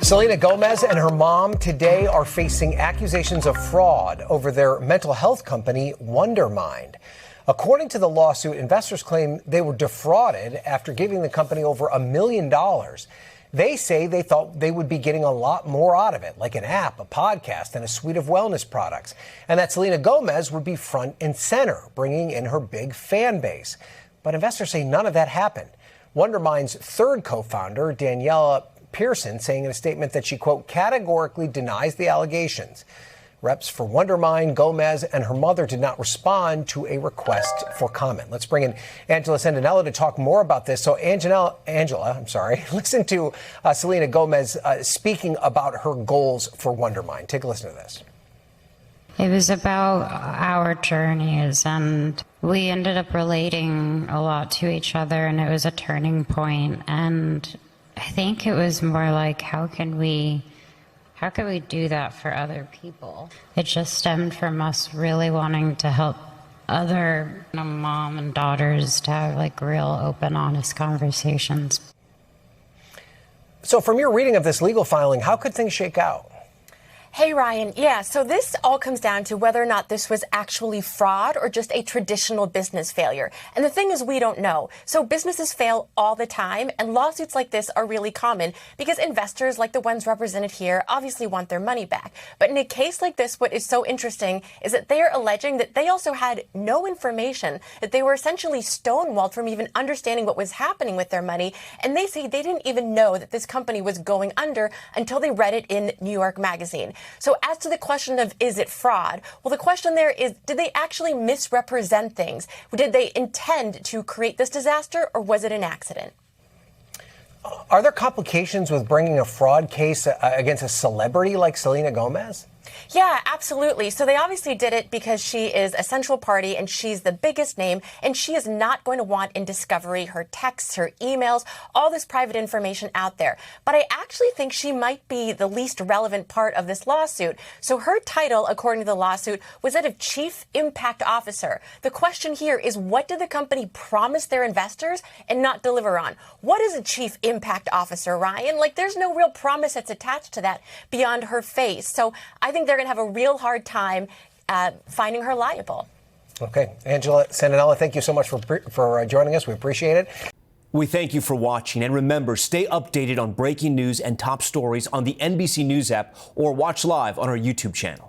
Selena Gomez and her mom today are facing accusations of fraud over their mental health company, Wondermind. According to the lawsuit, investors claim they were defrauded after giving the company over $1 million. They say they thought they would be getting a lot more out of it, like an app, a podcast, and a suite of wellness products, and that Selena Gomez would be front and center, bringing in her big fan base. But investors say none of that happened. Wondermind's third co-founder, Daniela Pearson, saying in a statement that she, quote, categorically denies the allegations. Reps for Wondermind, Gomez, and her mother did not respond to a request for comment. Let's bring in Angela Cenedella to talk more about this. So, Angela, listen to Selena Gomez speaking about her goals for Wondermind. Take a listen to this. It was about our journeys, and we ended up relating a lot to each other, and it was a turning point. And I think it was more like, how can we do that for other people? It just stemmed from us really wanting to help other mom and daughters to have like real, open, honest conversations. So from your reading of this legal filing, how could things shake out? Hey, Ryan. Yeah, so this all comes down to whether or not this was actually fraud or just a traditional business failure. And the thing is, we don't know. So businesses fail all the time, and lawsuits like this are really common because investors, like the ones represented here, obviously want their money back. But in a case like this, what is so interesting is that they are alleging that they also had no information, that they were essentially stonewalled from even understanding what was happening with their money. And they say they didn't even know that this company was going under until they read it in New York Magazine. So as to the question of, is it fraud? Well, the question there is, did they actually misrepresent things? Did they intend to create this disaster, or was it an accident? Are there complications with bringing a fraud case against a celebrity like Selena Gomez? Yeah, absolutely. So they obviously did it because she is a central party and she's the biggest name, and she is not going to want in discovery her texts, her emails, all this private information out there. But I actually think she might be the least relevant part of this lawsuit. So her title, according to the lawsuit, was that of Chief Impact Officer. The question here is, what did the company promise their investors and not deliver on? What is a Chief Impact Officer, Ryan? Like, there's no real promise that's attached to that beyond her face. So I think they're going to have a real hard time finding her liable. Okay. Angela Cenedella, thank you so much for joining us. We appreciate it. We thank you for watching. And remember, stay updated on breaking news and top stories on the NBC News app or watch live on our YouTube channel.